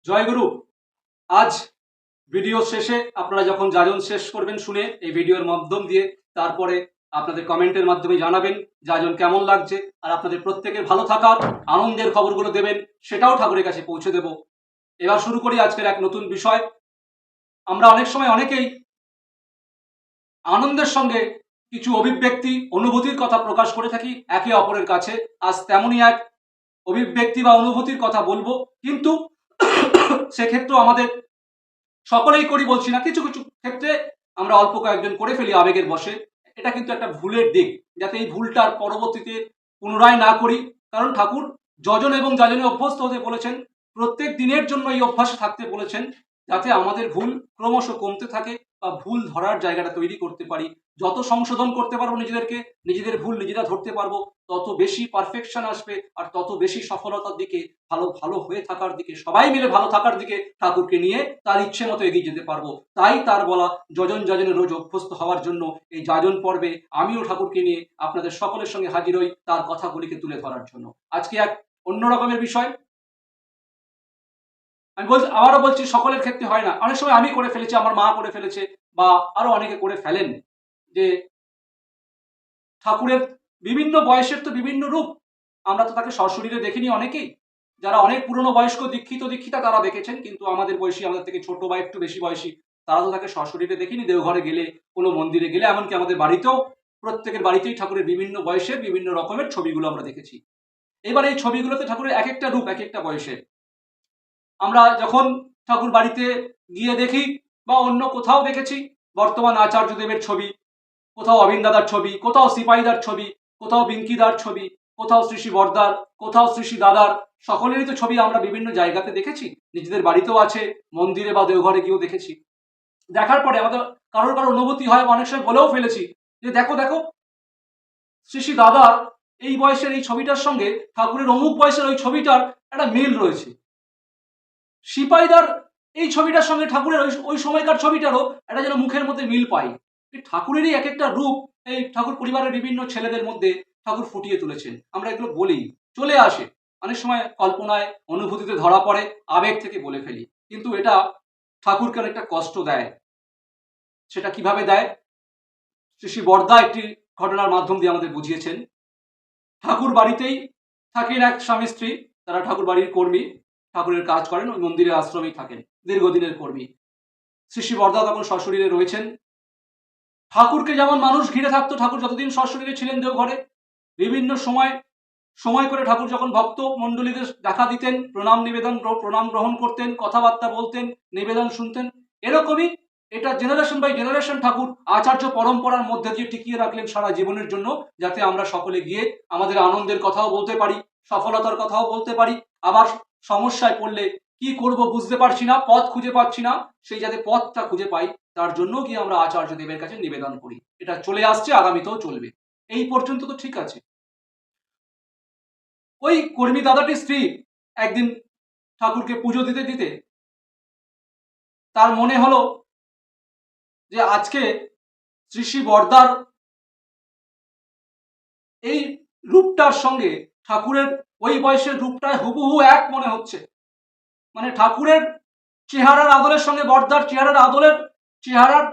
জয়গুরু। আজ ভিডিও শেষে আপনারা যখন যাজন শেষ করবেন শুনে এই ভিডিওর মাধ্যম দিয়ে তারপরে আপনাদের কমেন্টের মাধ্যমে জানাবেন যাজন কেমন লাগছে, আর আপনাদের প্রত্যেকের ভালো থাকার আনন্দের খবরগুলো দেবেন, সেটাও ঠাকুরের কাছে পৌঁছে দেব। এবার শুরু করি আজকের এক নতুন বিষয়। আমরা অনেক সময় অনেকেই আনন্দের সঙ্গে কিছু অভিব্যক্তি অনুভূতির কথা প্রকাশ করে থাকি একে অপরের কাছে। আজ তেমনই এক অভিব্যক্তি বা অনুভূতির কথা বলবো, কিন্তু সেক্ষেত্রেও আমাদের সকলেই করি বলছি না, কিছু কিছু ক্ষেত্রে আমরা অল্প কয়েকজন করে ফেলি আবেগের বশে। এটা কিন্তু একটা ভুলের দিক, যাতে এই ভুলটার পরবর্তীতে পুনরায় না করি। কারণ ঠাকুর যজন এবং যাজনে অভ্যস্ত হতে বলেছেন, প্রত্যেক দিনের জন্য এই অভ্যাসে থাকতে বলেছেন, যাতে আমাদের ভুল ক্রমশ কমতে থাকে বা ভুল ধরার জায়গাটা তৈরি করতে পারি। যত সংশোধন করতে পারবো নিজেদেরকে, নিজেদের ভুল নিজেরা ধরতে পারবো, তত বেশি পারফেকশন আসবে, আর তত বেশি সফলতার দিকে, ভালো ভালো হয়ে থাকার দিকে, সবাই মিলে ভালো থাকার দিকে ঠাকুরকে নিয়ে তার ইচ্ছে মতো এগিয়ে যেতে পারবো। তাই তার বলা যজন যাজনে রোজ অভ্যস্ত হওয়ার জন্য এই যাজন পর্বে আমিও ঠাকুরকে নিয়ে আপনাদের সকলের সঙ্গে হাজির হই তার কথাগুলিকে তুলে ধরার জন্য। আজকে এক অন্য রকমের বিষয়। আমি বলছি, আবারও বলছি, সকলের ক্ষেত্রে হয় না, অনেক সময় আমি করে ফেলেছি, আমার মা করে ফেলেছে, বা আরো অনেকে করে ফেলেন, যে ঠাকুরের বিভিন্ন বয়সের তো বিভিন্ন রূপ। আমরা তো তাকে সশরীরে দেখিনি অনেকেই। যারা অনেক পুরনো বয়স্ক দীক্ষিত দীক্ষিতা তারা দেখেছেন, কিন্তু আমাদের বয়সী, আমাদের থেকে ছোট বা একটু বেশি বয়সী, তারা তো তাকে সশরীরে দেখিনি। দেওঘরে গেলে, কোনো মন্দিরে গেলে, এমনকি আমাদের বাড়িতেও, প্রত্যেকের বাড়িতেই ঠাকুরের বিভিন্ন বয়সের বিভিন্ন রকমের ছবিগুলো আমরা দেখেছি। এবার এই ছবিগুলোতে ঠাকুরের এক একটা রূপ এক একটা বয়সের। আমরা যখন ঠাকুর বাড়িতে গিয়ে দেখি বা অন্য কোথাও দেখেছি বর্তমান আচার্যদেবের ছবি, কোথাও অবিন দাদার ছবি, কোথাও সিপাহীদার ছবি, কোথাও বিঙ্কিদার ছবি, কোথাও শ্রী শ্রী বর্দার, কোথাও শ্রী শ্রী দাদার, সকলেরই তো ছবি আমরা বিভিন্ন জায়গাতে দেখেছি, নিজেদের বাড়িতেও আছে, মন্দিরে বা দেওঘরে গিয়েও দেখেছি। দেখার পরে আমাদের কারোর কারোর অনুভূতি হয়, অনেক সময় বলেও ফেলেছি যে দেখো দেখো, শ্রী শ্রী দাদার এই বয়সের এই ছবিটার সঙ্গে ঠাকুরের অমুক বয়সের ওই ছবিটার একটা মিল রয়েছে। সিপাহীদার এই ছবিটার সঙ্গে ঠাকুরের ওই সময়কার ছবিটারও একটা যেন মুখের মধ্যে মিল পাই। ঠাকুরেরই এক একটা রূপ এই ঠাকুর পরিবারের বিভিন্ন ছেলেদের মধ্যে ঠাকুর ফুটিয়ে তুলেছেন। আমরা এগুলো বলি, চলে আসে, অনেক সময় কল্পনায় অনুভূতিতে ধরা পড়ে, আবেগ থেকে বলে ফেলি, কিন্তু এটা ঠাকুরকে অনেকটা কষ্ট দেয়। সেটা কিভাবে দেয়? শ্রী শ্রী বর্দা একটি ঘটনার মাধ্যম দিয়ে আমাদের বুঝিয়েছেন। ঠাকুর বাড়িতেই থাকেন এক স্বামী স্ত্রী, তারা ঠাকুর বাড়ির কর্মী, ঠাকুরের কাজ করেন, ওই মন্দিরের আশ্রমেই থাকেন, দীর্ঘদিনের কর্মী। শ্রী শ্রী বর্দা তখন সশরীরে রয়েছেন। ঠাকুরকে যেমন মানুষ ঘিরে থাকতো, ঠাকুর যতদিন সশরীরে ছিলেন দেওঘরে, বিভিন্ন সময় সময় করে ঠাকুর যখন ভক্ত মণ্ডলীদের দেখা দিতেন, প্রণাম গ্রহণ করতেন, কথাবার্তা বলতেন, নিবেদন শুনতেন। এরকমই এটা জেনারেশন বাই জেনারেশন ঠাকুর আচার্য পরম্পরার মধ্যে দিয়ে টিকিয়ে রাখলেন সারা জীবনের জন্য, যাতে আমরা সকলে গিয়ে আমাদের আনন্দের কথাও বলতে পারি, সফলতার কথাও বলতে পারি, আবার সমস্যায় পড়লে কি করব বুঝতে পারছি না, পথ খুঁজে পাচ্ছি না, সেই যাতে পথটা খুঁজে পাই, তার জন্য গিয়ে আমরা আচার্য দেবের কাছে নিবেদন করি। এটা চলে আসছে, আগামীতেও চলবে। এই পর্যন্ত তো ঠিক আছে। ওই কর্মী দাদাটির স্ত্রী একদিন ঠাকুরকে পুজো দিতে দিতে তার মনে হলো যে আজকে শ্রী শ্রী বর্দার এই রূপটার সঙ্গে ঠাকুরের ওই বয়সের রূপটায় হুবহু এক মনে হচ্ছে। মানে ঠাকুরের চেহারার আদলের সঙ্গে বর্দার চেহারার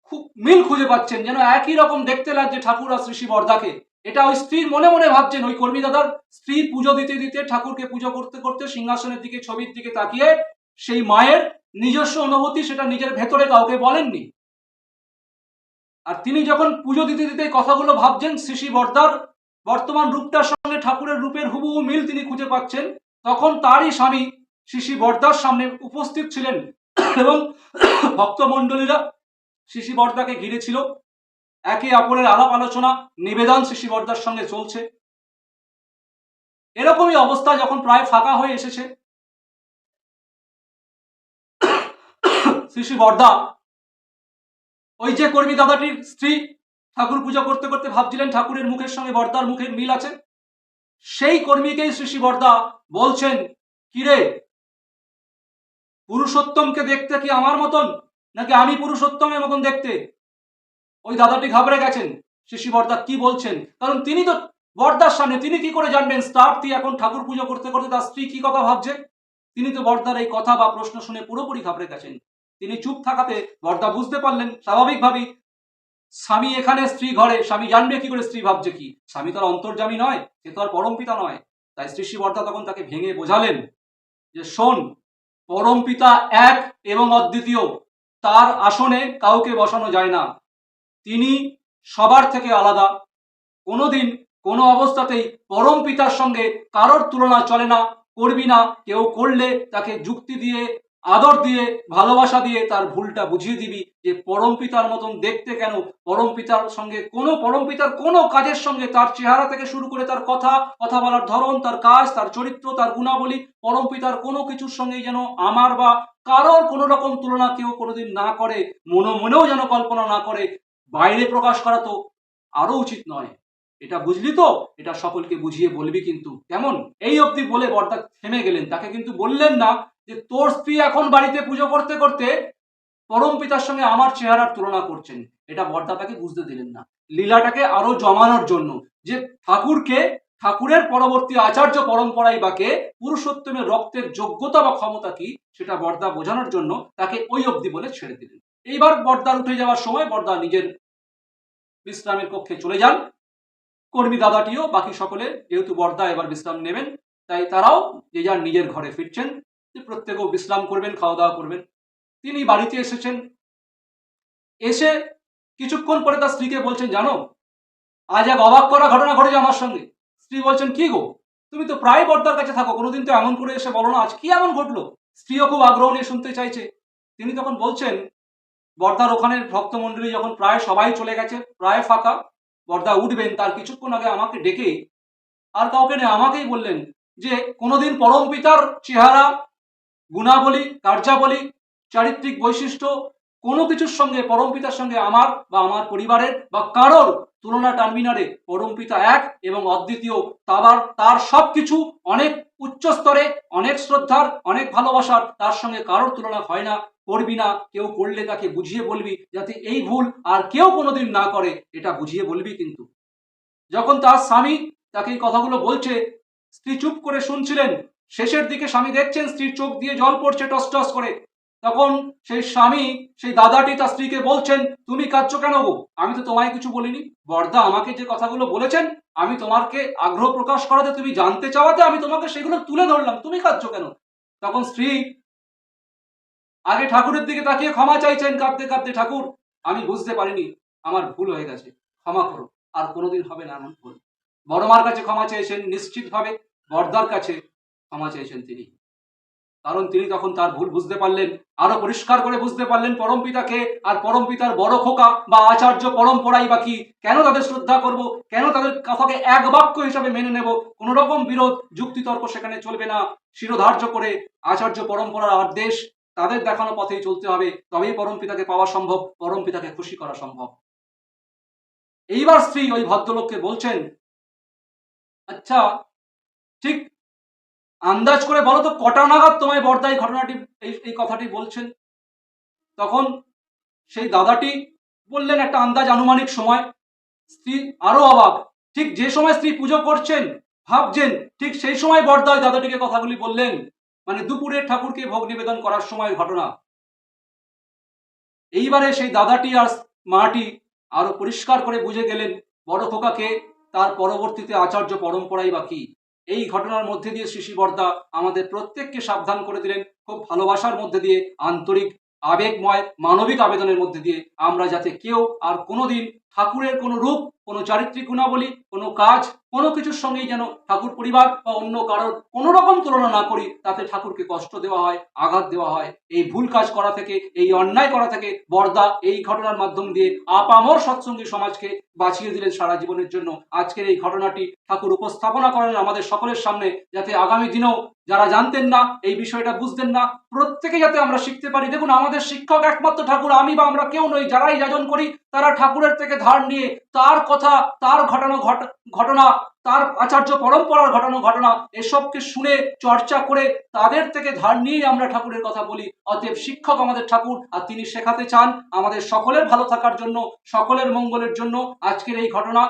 খুব মিল খুঁজে পাচ্ছেন, যেন একই রকম দেখতে লাগছে ঠাকুর আর শ্রী শ্রী বর্দাকে। এটা ওই স্ত্রীর মনে মনে ভাবছেন। ওই কর্মী দাদার স্ত্রী পুজো দিতে দিতে, ঠাকুরকে পুজো করতে করতে, সিংহাসনের দিকে, ছবির দিকে তাকিয়ে সেই মায়ের নিজস্ব অনুভূতি সেটা নিজের ভেতরে কাউকে বলেননি। আর তিনি যখন পুজো দিতে দিতে কথাগুলো ভাবছেন, শ্রী শ্রী বর্দার বর্তমান রূপটার সঙ্গে ঠাকুরের রূপের হুবহু মিল তিনি খুঁজে পাচ্ছেন, তখন তারই স্বামী শ্রী শ্রী বর্দার সামনে উপস্থিত ছিলেন এবং ভক্তমণ্ডলীরা শ্রী শ্রী বর্দাকে ঘিরে ছিল। একে অপরের আলাপ আলোচনা, নিবেদন শ্রী শ্রী বর্দার সঙ্গে চলছে। এরকমই অবস্থা যখন প্রায় ফাঁকা হয়ে এসেছে, শ্রী শ্রী বর্দা, ওই যে কর্মী দাদাটির স্ত্রী ঠাকুর পূজা করতে করতে ভাবছিলেন ঠাকুরের মুখের সঙ্গে বর্দার মুখের মিল আছে, সেই কর্মীকেই শ্রী শ্রী বর্দা বলছেন, কিরে, পুরুষোত্তমকে দেখতে কি আমার মতন, নাকি আমি পুরুষোত্তমের মতন দেখতে? ওই দাদাটি ঘাবড়ে গেছেন, শ্রী শ্রী বর্দা কি বলছেন, কারণ তিনি তো বর্দার সামনে, তিনি কি করে জানবেন তার স্ত্রী এখন ঠাকুর পুজো করতে করতে তার স্ত্রী কি কথা ভাবছে। তিনি তো বর্দার এই কথা বা প্রশ্ন শুনে পুরোপুরি ঘাবড়ে গেছেন। তিনি চুপ থাকাতে বর্দা বুঝতে পারলেন স্বাভাবিকভাবেই স্বামী এখানে, স্ত্রী ঘরে, স্বামী জানবে কি করে স্ত্রী ভাবছে কি? স্বামী তো আর অন্তর্যামী নয়, সে তো আর পরমপিতা নয়। তাই শ্রী বর্দা তখন তাকে ভেঙে বোঝালেন যে শোন, পরমপিতা এক এবং অদ্বিতীয়, তার আসনে কাউকে বসানো যায় না। তিনি সবার থেকে আলাদা। কোনোদিন কোনো অবস্থাতেই পরম পিতার সঙ্গে কারোর তুলনা চলে না, করবি না। কেউ করলে তাকে যুক্তি দিয়ে, আদর দিয়ে, ভালোবাসা দিয়ে তার ভুলটা বুঝিয়ে দিবি যে পরম পিতার মতন দেখতে কেন, পরম পিতার সঙ্গে পরম পিতার কোনো কাজের সঙ্গে, তার চেহারা থেকে শুরু করে তার কথা বলার ধরন, তার কাজ, তার চরিত্র, তার গুণাবলী, পরম পিতার কোনো কিছুর সঙ্গেই যেন আমার বা কারোর কোনো রকম তুলনা কেউ কোনোদিন না করে, মনেও যেন কল্পনা না করে। বাইরে প্রকাশ করা তো আরো উচিত নয়। এটা বুঝলি তো? এটা সকলকে বুঝিয়ে বলবি কিন্তু, কেমন? এই অবধি বলে বর্দা থেমে গেলেন। তাকে কিন্তু বললেন না যে তোর স্ত্রী এখন বাড়িতে পুজো করতে করতে পরম পিতার সঙ্গে আমার চেহারার তুলনা করছেন। এটা বর্দা তাকে বুঝতে দিলেন না। লীলাটাকে আরো জমানোর জন্য, যে ঠাকুরের পরবর্তী আচার্য পরম্পরাই বাকে পুরুষোত্তমের রক্তের যোগ্যতা বা ক্ষমতা কি, সেটা বর্দা বোঝানোর জন্য তাকে ওই অবধি বলে ছেড়ে দিলেন। এইবার বর্দার উঠে যাওয়ার সময় বর্দা নিজের বিশ্রামের কক্ষে চলে যান। কর্মী দাদাটিও, বাকি সকলে, যেহেতু বর্দা এবার বিশ্রাম নেবেন, তাই তারাও যে যার নিজের ঘরে ফিরছেন, যে প্রত্যেকেও বিশ্রাম করবেন, খাওয়া দাওয়া করবেন। তিনি বাড়িতে এসেছেন। এসে কিছুক্ষণ পরে তার স্ত্রীকে বলছেন, জানো, আজ এক অবাক করা ঘটনা ঘটেছে আমার সঙ্গে। স্ত্রী বলছেন, কি গো? তুমি তো প্রায় বর্দার কাছে থাকো, কোনোদিন তো এমন করে এসে বলো না, আজ কি এমন ঘটলো? স্ত্রীও খুব আগ্রহ নিয়ে শুনতে চাইছে। তিনি তখন বলছেন, বর্দার ওখানে ভক্তমণ্ডলী যখন প্রায় সবাই চলে গেছে, প্রায় ফাঁকা, বর্দা উঠবেন, তার কিছুক্ষণ আগে আমাকে ডেকে, আর কাউকে নেই, আমাকেই বললেন যে কোনোদিন পরম পিতার চেহারা, গুণাবলী, কার্যাবলী, চারিত্রিক বৈশিষ্ট্য কোনো কিছুর সঙ্গে পরম পিতার সঙ্গে আমার বা আমার পরিবারের বা কারোর তুলনা টানবি না রে। পরম পিতা এক এবং অদ্বিতীয়, তার সবকিছু অনেক উচ্চ স্তরে, অনেক শ্রদ্ধার, অনেক ভালোবাসার, তার সঙ্গে কারোর তুলনা হয় না, করবি না। কেউ করলে তাকে বুঝিয়ে বলবি, যাতে এই ভুল আর কেউ কোনোদিন না করে, এটা বুঝিয়ে বলবি কিন্তু। যখন তার স্বামী তাকে এই কথাগুলো বলছে, স্ত্রী চুপ করে শুনছিলেন। শেষের দিকে স্বামী দেখছেন স্ত্রীর চোখ দিয়ে জল পড়ছে টস টস করে। তখন সেই স্বামী, সেই দাদাটি তার স্ত্রীকে বলছেন, তুমি কাঁদছো কেন গো? আমি তো তোমায় কিছু বলিনি। বর্দা আমাকে যে কথাগুলো বলেছেন, আমি তোমাকে আগ্রহ প্রকাশ করাতে, তুমি জানতে চাওয়াতে আমি তোমাকে সেগুলো তুলে ধরলাম, তুমি কাঁদছো কেন? তখন স্ত্রী আগে ঠাকুরের দিকে তাকিয়ে ক্ষমা চাইছেন কাঁদতে কাঁদতে, ঠাকুর, আমি বুঝতে পারিনি, আমার ভুল হয়ে গেছে, ক্ষমা করো, আর কোনোদিন হবে না এমন ভুল। বড়মার কাছে ক্ষমা চেয়েছেন, নিশ্চিতভাবে বর্দার কাছে ক্ষমা চেয়েছেন তিনি। কারণ তিনি তখন তার ভুল বুঝতে পারলেন, আরো পরিষ্কার করে বুঝতে পারলেন পরম পিতাকে, আর পরম পিতার বড় খোকা বা আচার্য পরম্পরাই বা কি, কেন তাদের শ্রদ্ধা করব, কেন তাদের কথাকে এক বাক্য হিসাবে মেনে নেব। কোন রকম বিরোধ, যুক্তিতর্ক সেখানে চলবে না। শিরোধার্য করে আচার্য পরম্পরার আদেশ, তাদের দেখানো পথেই চলতে হবে, তবেই পরম পিতাকে পাওয়া সম্ভব, পরম পিতাকে খুশি করা সম্ভব। এইবার স্ত্রী ওই ভদ্রলোককে বলছেন, আচ্ছা, ঠিক আন্দাজ করে বলো তো কটা নাগাদ তোমায় বর্দা এই ঘটনাটি, এই কথাটি বলছেন? তখন সেই দাদাটি বললেন একটা আন্দাজ, আনুমানিক সময়। স্ত্রী আরো অবাক, ঠিক যে সময় স্ত্রী পুজো করছেন, ভাবছেন, ঠিক সেই সময় বর্দা ওই দাদাটিকে কথাগুলি বললেন। মানে দুপুরে ঠাকুরকে ভোগ নিবেদন করার সময় ঘটনা। এইবারে সেই দাদাটি আর মাটি আরো পরিষ্কার করে বুঝে গেলেন বড় খোকাকে, তার পরবর্তীতে আচার্য পরম্পরাই বা কি। এই ঘটনার মধ্যে দিয়ে শিশি বর্দা আমাদের প্রত্যেককে সাবধান করে দিলেন, খুব ভালোবাসার মধ্যে দিয়ে, আন্তরিক, আবেগময়, মানবিক আবেদনের মধ্যে দিয়ে, আমরা যাতে কেউ আর কোনোদিন ঠাকুরের কোনো রূপ, কোনো চারিত্রিক গুণাবলী, কোনো কাজ, কোনো কিছুর সঙ্গেই যেন ঠাকুর পরিবার বা অন্য কারোর কোনো রকম তুলনা না করি, তাতে ঠাকুরকে কষ্ট দেওয়া হয়, আঘাত দেওয়া হয়। এই ভুল কাজ করা থেকে, এই অন্যায় করা থেকে বর্দা এই ঘটনার মাধ্যম দিয়ে আপামর সৎসঙ্গী সমাজকে বাঁচিয়ে দিলেন সারা জীবনের জন্য। আজকের এই ঘটনাটি ঠাকুর উপস্থাপনা করেন আমাদের সকলের সামনে, যাতে আগামী দিনেও যারা জানতেন না, এই বিষয়টা বুঝতেন না, প্রত্যেকে যাতে আমরা শিখতে পারি। দেখুন, আমাদের শিক্ষক একমাত্র ঠাকুর, আমি বা আমরা কেউ নই। যারাই যাজন করি তারা ঠাকুরের থেকে ধার নিয়ে, তার কথা, তার ঘটনা, তার আচার্য পরম্পরার ঘটনা এসবকে শুনে চর্চা করে তাদের থেকে ধার নিয়েই আমরা ঠাকুরের কথা বলি। অতএব শিক্ষক আমাদের ঠাকুর, আর তিনি শেখাতে চান আমাদের সকলের ভালো থাকার জন্য, সকলের মঙ্গলের জন্য। আজকের এই ঘটনা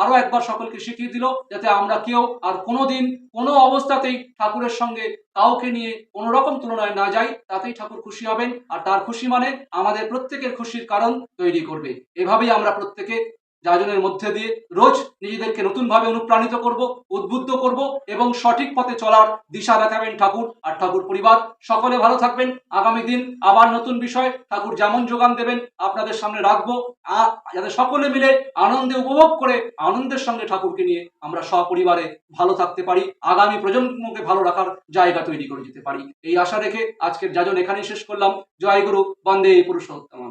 আরো একবার সকলকে শিখিয়ে দিল, যাতে আমরা কেউ আর কোনোদিন কোনো অবস্থাতেই ঠাকুরের সঙ্গে কাউকে নিয়ে কোনো রকম তুলনায় না যাই, তাতেই ঠাকুর খুশি হবেন। আর তার খুশি মানে আমাদের প্রত্যেকের খুশির কারণ তৈরি করবে। এভাবেই আমরা প্রত্যেকে যাজনের মধ্যে দিয়ে রোজ নিজেদেরকে নতুনভাবে অনুপ্রাণিত করব, উদ্বুদ্ধ করব এবং সঠিক পথে চলার দিশা দেখাবেন ঠাকুর আর ঠাকুর পরিবার। সকলে ভালো থাকবেন। আগামী দিন আবার নতুন বিষয় ঠাকুর যেমন যোগান দেবেন আপনাদের সামনে রাখবো, যাতে সকলে মিলে আনন্দে উপভোগ করে আনন্দের সঙ্গে ঠাকুরকে নিয়ে আমরা সপরিবারে ভালো থাকতে পারি, আগামী প্রজন্মকে ভালো রাখার জায়গা তৈরি করে যেতে পারি। এই আশা রেখে আজকের যাজন এখানেই শেষ করলাম। জয় গুরু, বন্দে পুরুষোত্তম।